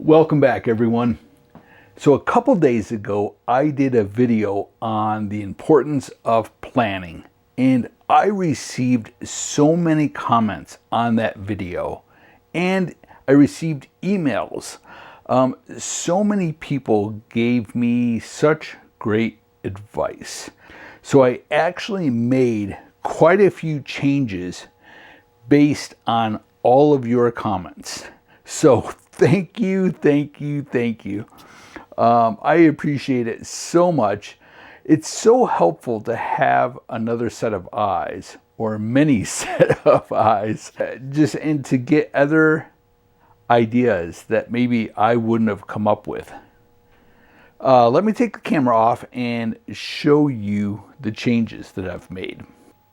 Welcome back, everyone. So a couple days ago, I did a video on the importance of planning, and I received so many comments on that video, and I received emails. So many people gave me such great advice. So I actually made quite a few changes based on all of your comments. So thank you. I appreciate it so much. It's so helpful to have another set of eyes, or many set of eyes, and to get other ideas that maybe I wouldn't have come up with. Let me take the camera off and show you the changes that I've made.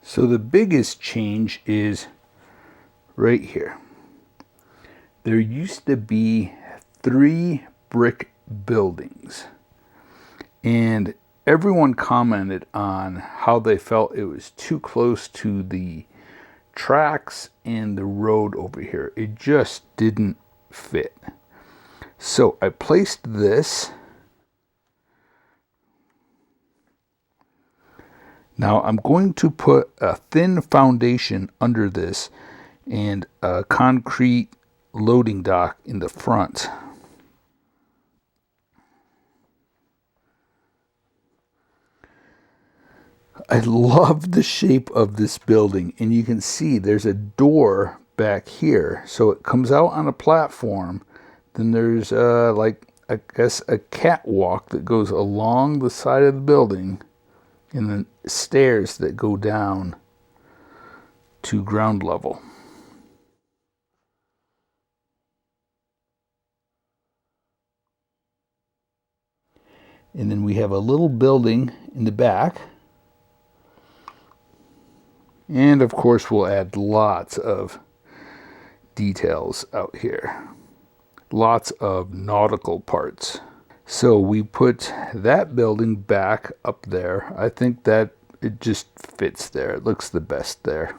So the biggest change is right here. There used to be 3 brick buildings, and everyone commented on how they felt it was too close to the tracks and the road over here. It just didn't fit. So I placed this. Now I'm going to put a thin foundation under this and a concrete loading dock in the front. I love the shape of this building, and you can see there's a door back here, so it comes out on a platform. Then there's I guess a catwalk that goes along the side of the building, and then stairs that go down to ground level. And then we have a little building in the back. And of course, we'll add lots of details out here. Lots of nautical parts. So we put that building back up there. I think that it just fits there. It looks the best there.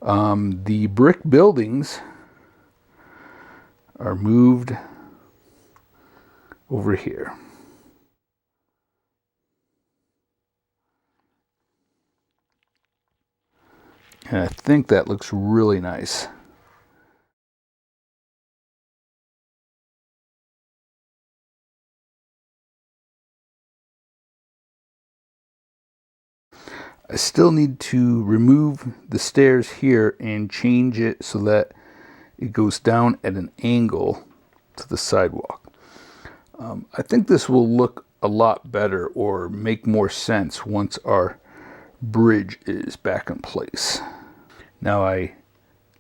The brick buildings are moved over here. And I think that looks really nice. I still need to remove the stairs here and change it so that it goes down at an angle to the sidewalk. I think this will look a lot better or make more sense once our bridge is back in place. Now I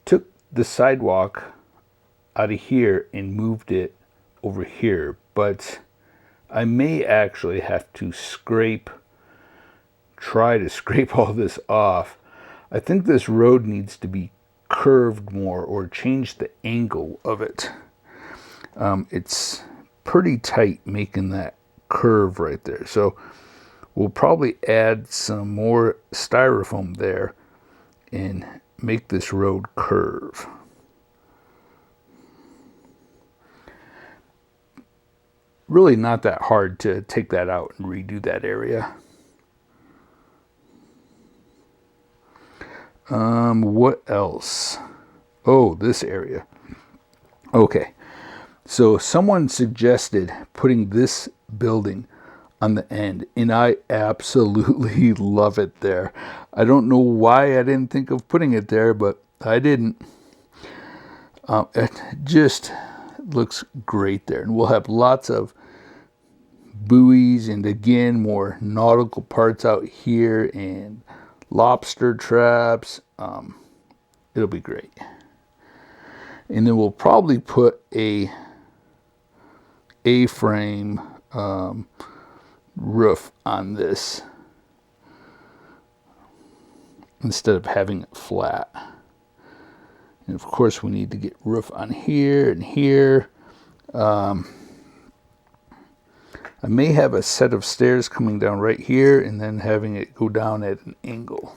took the sidewalk out of here and moved it over here, but I may actually have to try to scrape all this off. I think this road needs to be curved more or change the angle of it. It's pretty tight making that curve right there. So we'll probably add some more styrofoam there and make this road curve. Really not that hard to take that out and redo that area. What else? Oh, this area. Okay. So someone suggested putting this building on the end, and I absolutely love it there. I don't know why I didn't think of putting it there, but I didn't. It just looks great there, and we'll have lots of buoys and again more nautical parts out here and lobster traps. It'll be great. And then we'll probably put a A-frame roof on this instead of having it flat. And of course we need to get roof on here and here. I may have a set of stairs coming down right here and then having it go down at an angle.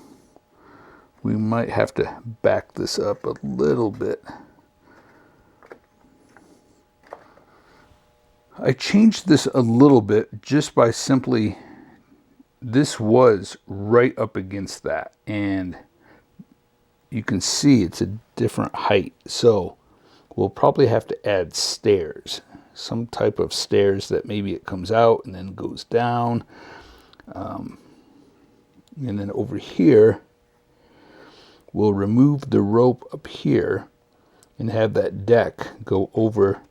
We might have to back this up a little bit. I changed this a little bit just by simply, this was right up against that, and you can see it's a different height. So we'll probably have to add stairs, some type of stairs that maybe it comes out and then goes down. And then over here, we'll remove the rope up here and have that deck go over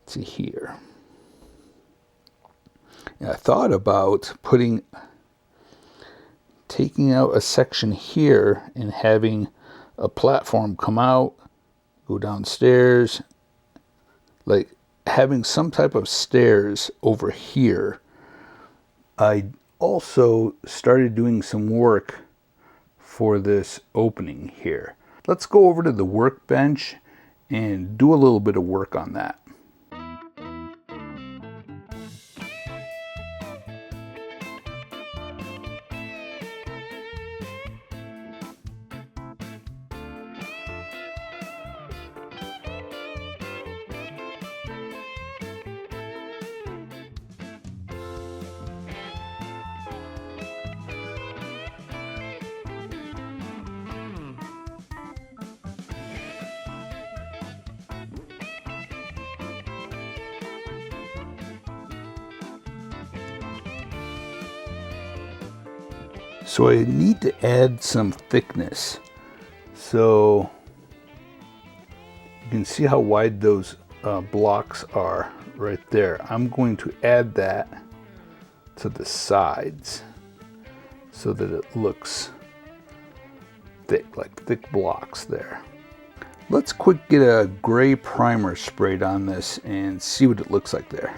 to here. And I thought about taking out a section here and having a platform come out, go downstairs, like having some type of stairs over here. I also started doing some work for this opening here. Let's go over to the workbench and do a little bit of work on that. So I need to add some thickness. So you can see how wide those blocks are right there. I'm going to add that to the sides so that it looks thick, like thick blocks there. Let's quick get a gray primer sprayed on this and see what it looks like there.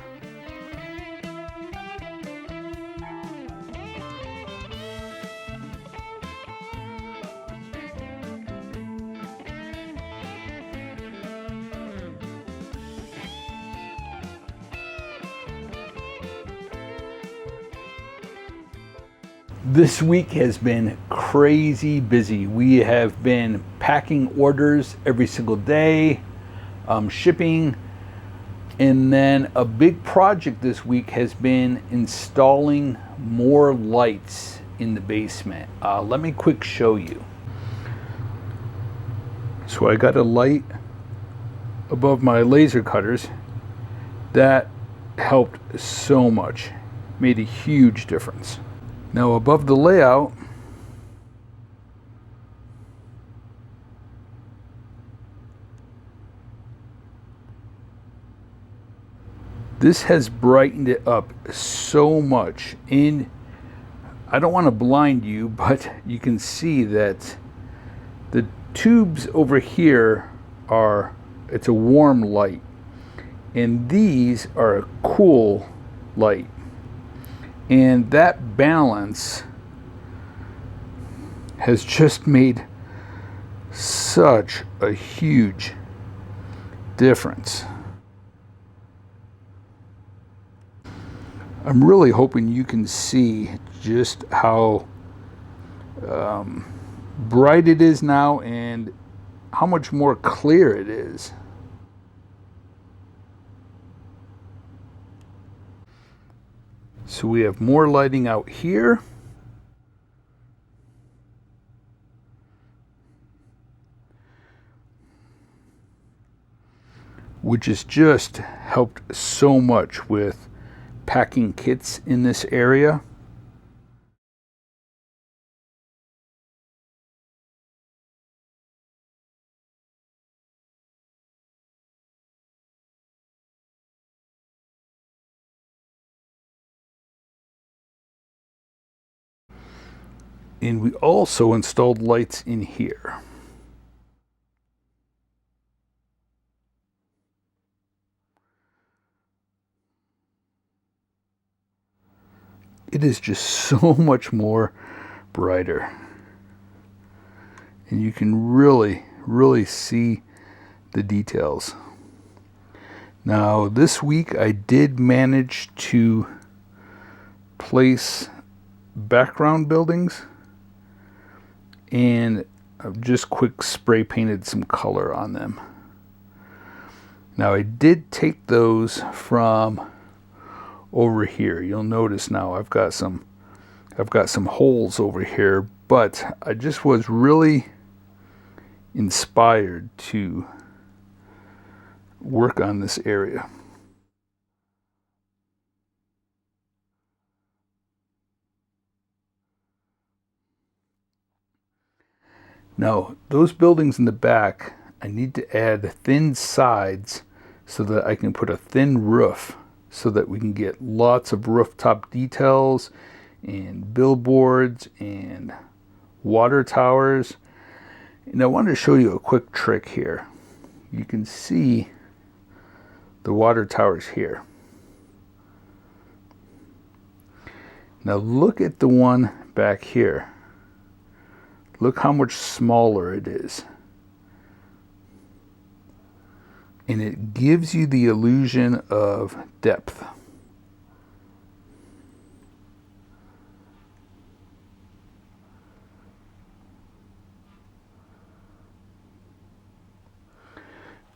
This week has been crazy busy. We have been packing orders every single day, shipping, and then a big project this week has been installing more lights in the basement. Let me quick show you. So I got a light above my laser cutters. That helped so much, made a huge difference. Now above the layout, this has brightened it up so much. And I don't want to blind you, but you can see that the tubes over here it's a warm light, and these are a cool light. And that balance has just made such a huge difference. I'm really hoping you can see just how bright it is now and how much more clear it is. So we have more lighting out here. Which has just helped so much with packing kits in this area. And we also installed lights in here. It is just so much more brighter. And you can really, really see the details. Now, this week I did manage to place background buildings, and I've just quick spray painted some color on them. Now I did take those from over here. You'll notice now I've got some holes over here, but I just was really inspired to work on this area. Now, those buildings in the back, I need to add thin sides so that I can put a thin roof so that we can get lots of rooftop details and billboards and water towers. And I wanted to show you a quick trick here. You can see the water towers here. Now look at the one back here. Look how much smaller it is. And it gives you the illusion of depth.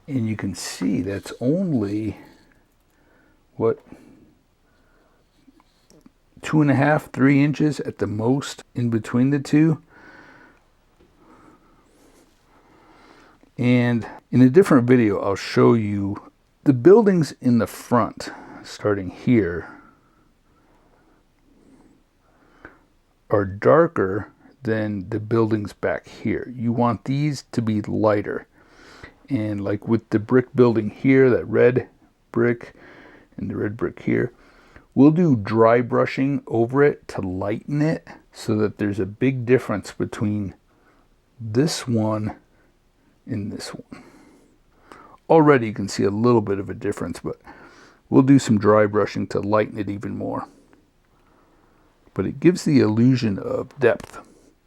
And you can see that's only, what, 2.5, 3 inches at the most in between the two. And in a different video, I'll show you the buildings in the front, starting here, are darker than the buildings back here. You want these to be lighter. And like with the brick building here, that red brick and the red brick here, we'll do dry brushing over it to lighten it so that there's a big difference between this one and this one. Already you can see a little bit of a difference, but we'll do some dry brushing to lighten it even more. But it gives the illusion of depth.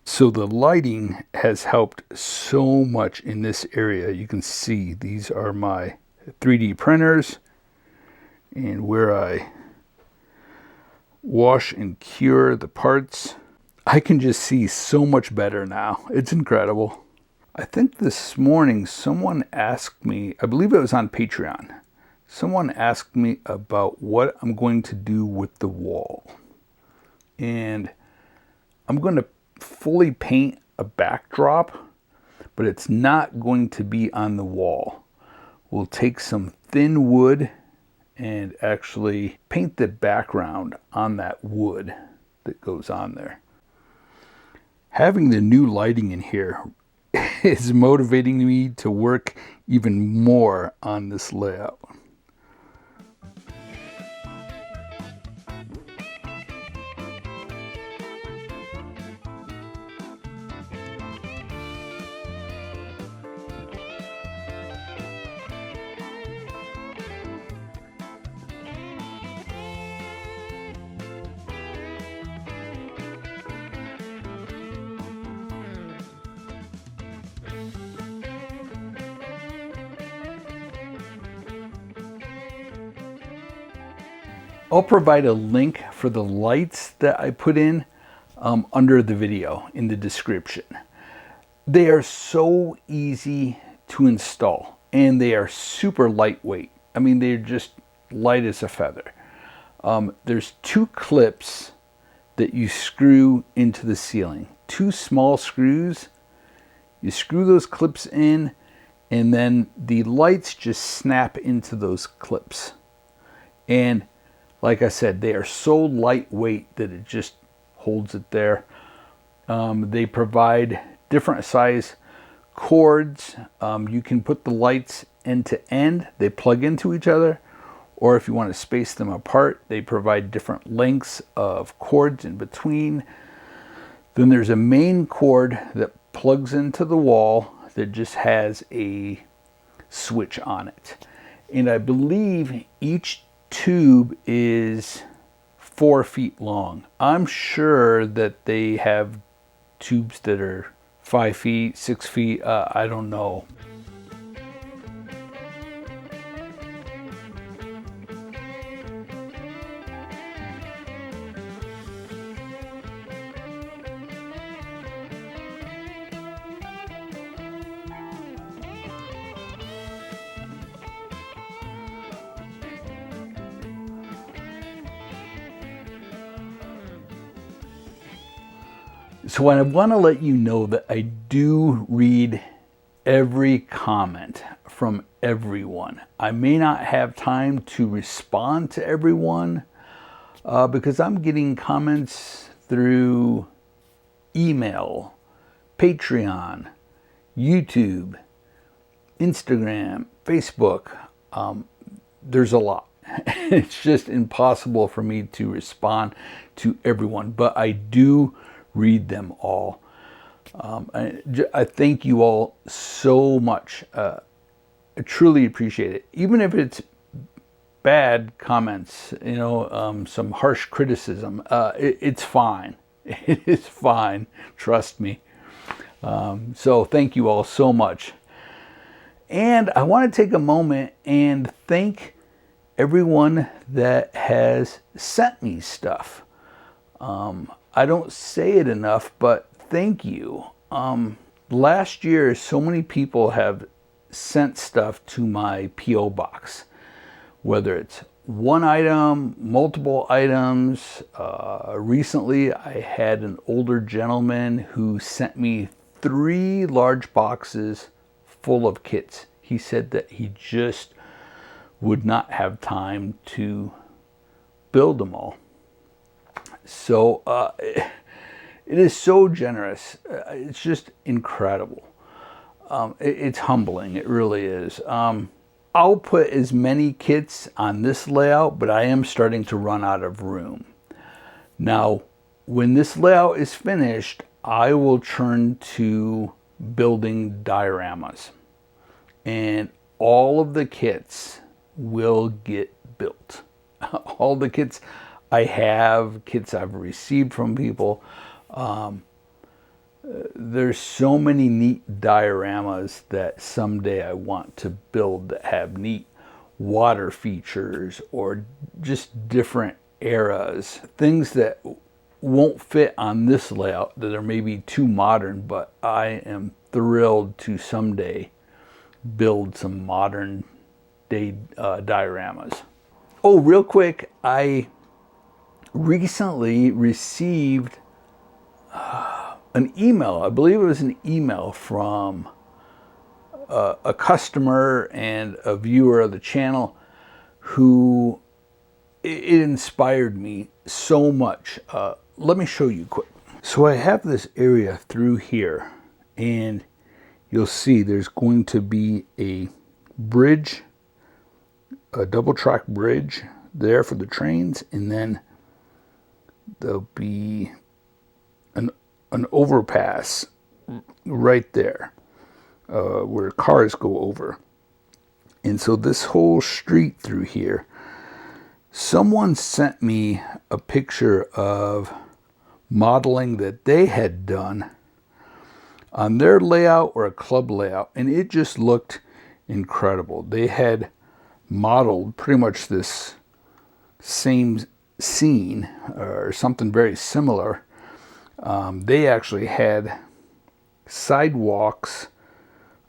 So the lighting has helped so much in this area. You can see these are my 3D printers and where I wash and cure the parts. I can just see so much better now. It's incredible. I think this morning someone asked me, I believe it was on Patreon, someone asked me about what I'm going to do with the wall. And I'm going to fully paint a backdrop, but it's not going to be on the wall. We'll take some thin wood and actually paint the background on that wood that goes on there. Having the new lighting in here is motivating me to work even more on this layout. I'll provide a link for the lights that I put in under the video in the description. They are so easy to install and they are super lightweight. I mean, they're just light as a feather. There's 2 clips that you screw into the ceiling. 2 small screws. You screw those clips in and then the lights just snap into those clips. And like I said, they are so lightweight that it just holds it there. They provide different size cords. You can put the lights end to end. They plug into each other. Or if you want to space them apart, they provide different lengths of cords in between. Then there's a main cord that plugs into the wall that just has a switch on it. And I believe each tube is 4 feet long. I'm sure that they have tubes that are 5 feet, 6 feet, I don't know. So I want to let you know that I do read every comment from everyone. I may not have time to respond to everyone because I'm getting comments through email, Patreon, YouTube, Instagram, Facebook. There's a lot. It's just impossible for me to respond to everyone, but I do read them all. I thank you all so much. I truly appreciate it. Even if it's bad comments, some harsh criticism, it's fine. It is fine. Trust me. So thank you all so much. And I want to take a moment and thank everyone that has sent me stuff. I don't say it enough, but thank you. Last year, so many people have sent stuff to my P.O. box, whether it's one item, multiple items. Recently, I had an older gentleman who sent me 3 large boxes full of kits. He said that he just would not have time to build them all. So it is so generous. It's just incredible. It's humbling. It really is. I'll put as many kits on this layout, but I am starting to run out of room. Now, when this layout is finished, I will turn to building dioramas. And all of the kits will get built. All the kits I have, kits I've received from people. There's so many neat dioramas that someday I want to build that have neat water features or just different eras. Things that won't fit on this layout that are maybe too modern, but I am thrilled to someday build some modern day dioramas. Oh, real quick, I recently received an email. I believe it was an email from a customer and a viewer of the channel who it inspired me so much. Let me show you quick. So I have this area through here, and you'll see there's going to be a bridge, a double track bridge there for the trains, and then there'll be an overpass right there where cars go over. And so this whole street through here, someone sent me a picture of modeling that they had done on their layout or a club layout, and it just looked incredible. They had modeled pretty much this same scene or something very similar. They actually had sidewalks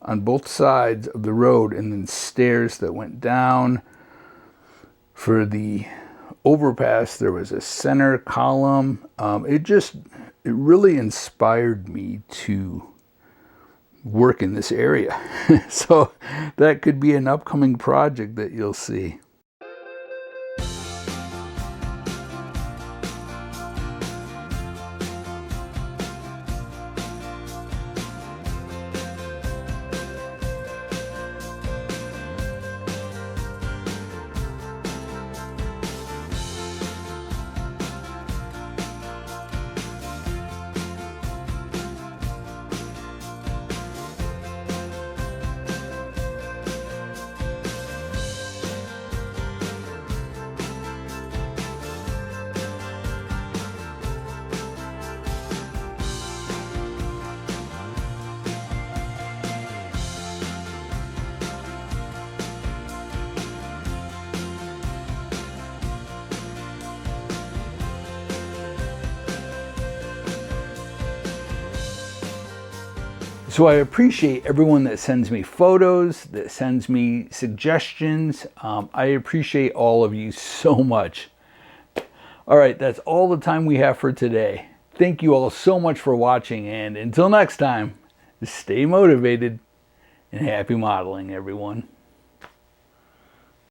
on both sides of the road and then stairs that went down. For the overpass, there was a center column. It really inspired me to work in this area. So that could be an upcoming project that you'll see. So I appreciate everyone that sends me photos, that sends me suggestions. I appreciate all of you so much. All right, that's all the time we have for today. Thank you all so much for watching, and until next time, stay motivated and happy modeling, everyone.